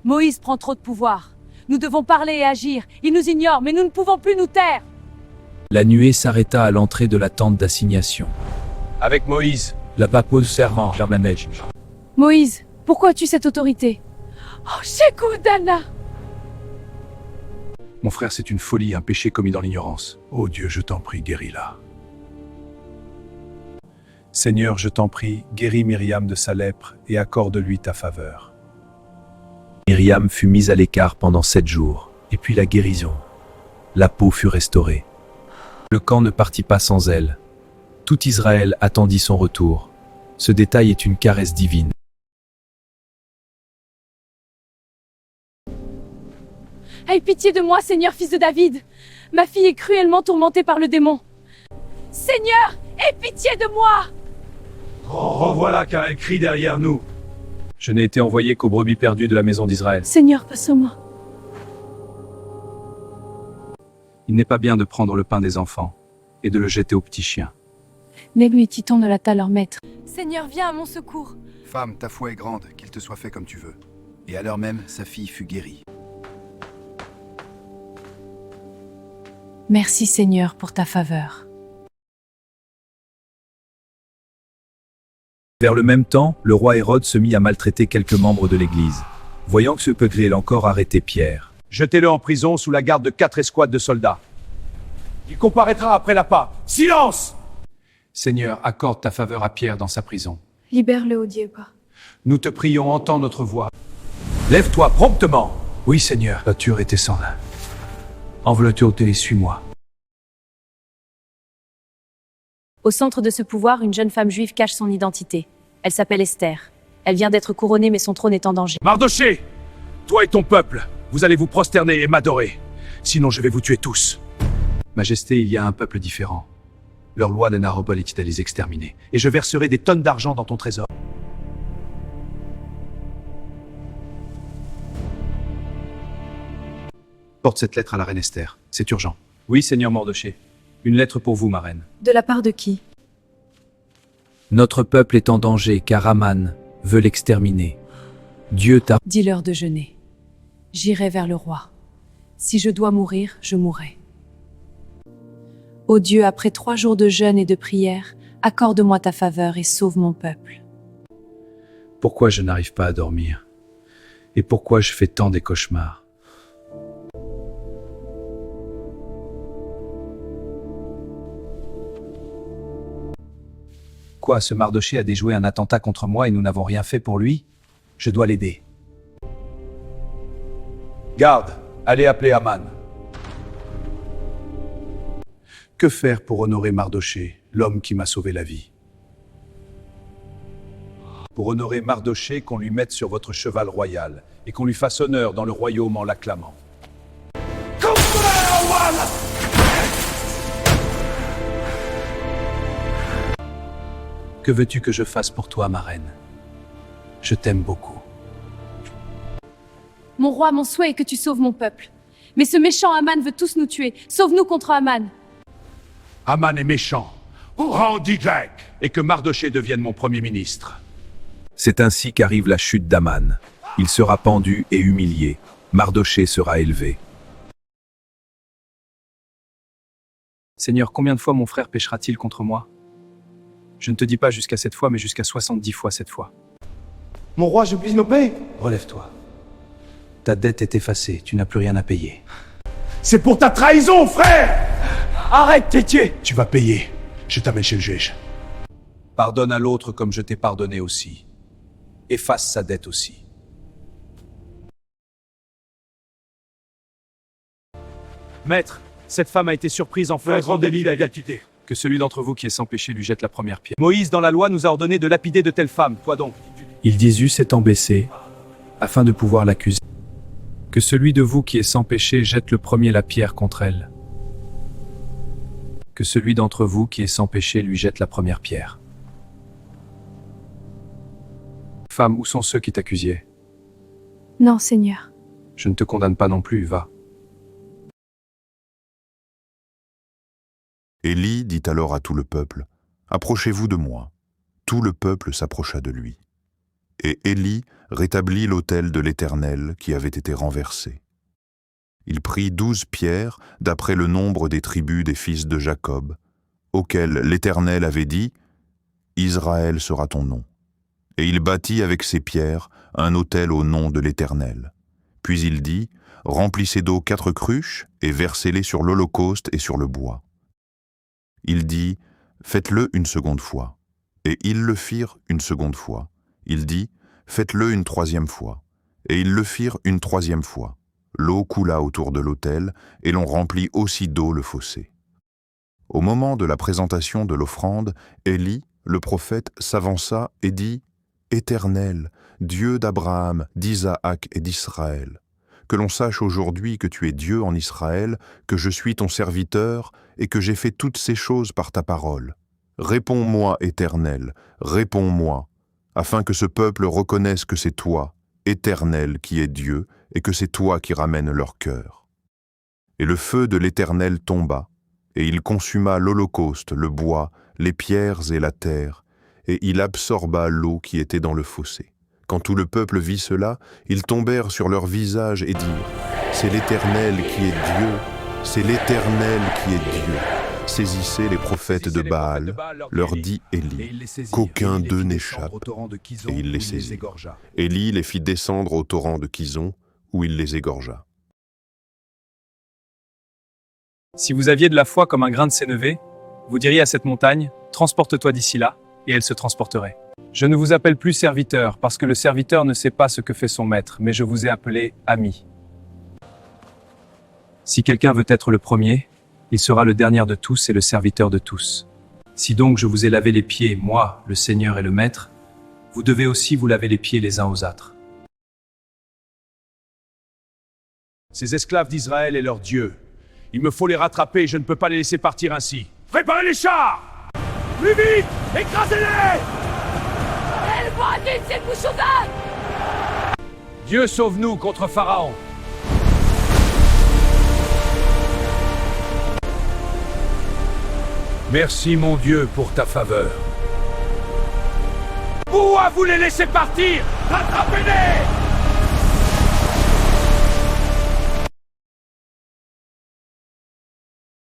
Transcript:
Moïse prend trop de pouvoir. Nous devons parler et agir. Il nous ignore, mais nous ne pouvons plus nous taire. La nuée s'arrêta à l'entrée de la tente d'assignation. Avec Moïse. Là-bas pose serment, Germanej. Moïse, pourquoi as-tu cette autorité? Oh, Shekoudana! Mon frère, c'est une folie, un péché commis dans l'ignorance. Oh Dieu, je t'en prie, guéris-la. Seigneur, je t'en prie, guéris Myriam de sa lèpre et accorde-lui ta faveur. Myriam fut mise à l'écart pendant 7 jours, et puis la guérison. La peau fut restaurée. Le camp ne partit pas sans elle. Tout Israël attendit son retour. Ce détail est une caresse divine. Aie pitié de moi, Seigneur, fils de David. Ma fille est cruellement tourmentée par le démon. Seigneur, aie pitié de moi! Revoilà car elle crie derrière nous. Je n'ai été envoyé qu'aux brebis perdues de la maison d'Israël. Seigneur, passe-moi. Il n'est pas bien de prendre le pain des enfants et de le jeter aux petits chiens. Negu et Titon ne l'a leur maître. Seigneur, viens à mon secours. Femme, ta foi est grande, qu'il te soit fait comme tu veux. Et à l'heure même, sa fille fut guérie. Merci, Seigneur, pour ta faveur. Vers le même temps, le roi Hérode se mit à maltraiter quelques membres de l'Église. Voyant que ce peuple ait encore arrêté Pierre. Jetez-le en prison sous la garde de 4 escouades de soldats. Il comparaîtra après l'appât. Silence! Seigneur, accorde ta faveur à Pierre dans sa prison. Libère-le, ô Dieu. Nous te prions, entends notre voix. Lève-toi promptement. Oui, Seigneur, la tueur était sans nain. Enveloppe-toi et suis-moi. Au centre de ce pouvoir, une jeune femme juive cache son identité. Elle s'appelle Esther. Elle vient d'être couronnée, mais son trône est en danger. Mardoché, toi et ton peuple, vous allez vous prosterner et m'adorer. Sinon, je vais vous tuer tous. Majesté, il y a un peuple différent. Leur loi d'Anarobol est à les exterminer. Et je verserai des tonnes d'argent dans ton trésor. Porte cette lettre à la reine Esther. C'est urgent. Oui, Seigneur Mardoché. Une lettre pour vous, ma reine. De la part de qui? Notre peuple est en danger car Aman veut l'exterminer. Dieu t'a... Dis-leur de jeûner. J'irai vers le roi. Si je dois mourir, je mourrai. Ô Dieu, après 3 jours de jeûne et de prière, accorde-moi ta faveur et sauve mon peuple. Pourquoi je n'arrive pas à dormir? Et pourquoi je fais tant des cauchemars? Quoi, ce Mardoché a déjoué un attentat contre moi et nous n'avons rien fait pour lui? Je dois l'aider. Garde, allez appeler Aman. Que faire pour honorer Mardoché, l'homme qui m'a sauvé la vie? Pour honorer Mardoché, qu'on lui mette sur votre cheval royal et qu'on lui fasse honneur dans le royaume en l'acclamant. Que veux-tu que je fasse pour toi, ma reine? Je t'aime beaucoup. Mon roi, mon souhait est que tu sauves mon peuple. Mais ce méchant Aman veut tous nous tuer. Sauve-nous contre Aman. Aman est méchant. Rendis grec et que Mardoché devienne mon premier ministre. C'est ainsi qu'arrive la chute d'Aman. Il sera pendu et humilié. Mardoché sera élevé. Seigneur, combien de fois mon frère péchera-t-il contre moi? Je ne te dis pas jusqu'à 7 fois, mais jusqu'à 70 fois 7 fois. Mon roi, je puis nos payer. Relève-toi. Ta dette est effacée, tu n'as plus rien à payer. C'est pour ta trahison, frère! Arrête, Tétier! Tu vas payer. Je t'amène chez le juge. Pardonne à l'autre comme je t'ai pardonné aussi. Efface sa dette aussi. Maître, cette femme a été surprise en flagrant délit d'identité. Que celui d'entre vous qui est sans péché lui jette la première pierre. Moïse, dans la loi, nous a ordonné de lapider de telles femmes. Toi donc. Il Jésus s'étant baissé, afin de pouvoir l'accuser. Que celui de vous qui est sans péché jette le premier la pierre contre elle. Que celui d'entre vous qui est sans péché lui jette la première pierre. Femme, où sont ceux qui t'accusaient? Non, Seigneur. Je ne te condamne pas non plus, va. Élie dit alors à tout le peuple, « Approchez-vous de moi. » Tout le peuple s'approcha de lui. Et Élie rétablit l'autel de l'Éternel qui avait été renversé. Il prit 12 pierres d'après le nombre des tribus des fils de Jacob, auxquelles l'Éternel avait dit « Israël sera ton nom ». Et il bâtit avec ces pierres un autel au nom de l'Éternel. Puis il dit « Remplissez d'eau 4 cruches et versez-les sur l'holocauste et sur le bois ». Il dit « Faites-le une seconde fois ». Et ils le firent une seconde fois. Il dit « Faites-le une 3e fois ». Et ils le firent une 3e fois. L'eau coula autour de l'autel, et l'on remplit aussi d'eau le fossé. Au moment de la présentation de l'offrande, Élie, le prophète, s'avança et dit « Éternel, Dieu d'Abraham, d'Isaac et d'Israël, que l'on sache aujourd'hui que tu es Dieu en Israël, que je suis ton serviteur et que j'ai fait toutes ces choses par ta parole. Réponds-moi, Éternel, réponds-moi, afin que ce peuple reconnaisse que c'est toi, Éternel, qui es Dieu, et que c'est toi qui ramènes leur cœur. » Et le feu de l'Éternel tomba, et il consuma l'holocauste, le bois, les pierres et la terre, et il absorba l'eau qui était dans le fossé. Quand tout le peuple vit cela, ils tombèrent sur leurs visages et dirent « C'est l'Éternel qui est Dieu, c'est l'Éternel qui est Dieu. » Saisissez les prophètes de Baal, leur dit Élie, qu'aucun d'eux n'échappe, et il les saisit. Élie les fit descendre au torrent de Kison, où il les égorgea. Si vous aviez de la foi comme un grain de sénévé, vous diriez à cette montagne, « Transporte-toi d'ici là », et elle se transporterait. Je ne vous appelle plus serviteur, parce que le serviteur ne sait pas ce que fait son maître, mais je vous ai appelé ami. Si quelqu'un veut être le premier, il sera le dernier de tous et le serviteur de tous. Si donc je vous ai lavé les pieds, moi, le Seigneur et le Maître, vous devez aussi vous laver les pieds les uns aux autres. Ces esclaves d'Israël est leur Dieu. Il me faut les rattraper, je ne peux pas les laisser partir ainsi. Préparez les chars! Plus vite! Écrasez-les! Dieu sauve-nous contre Pharaon. Merci mon Dieu pour ta faveur. Où vous les laissez partir? Rattrapez-les!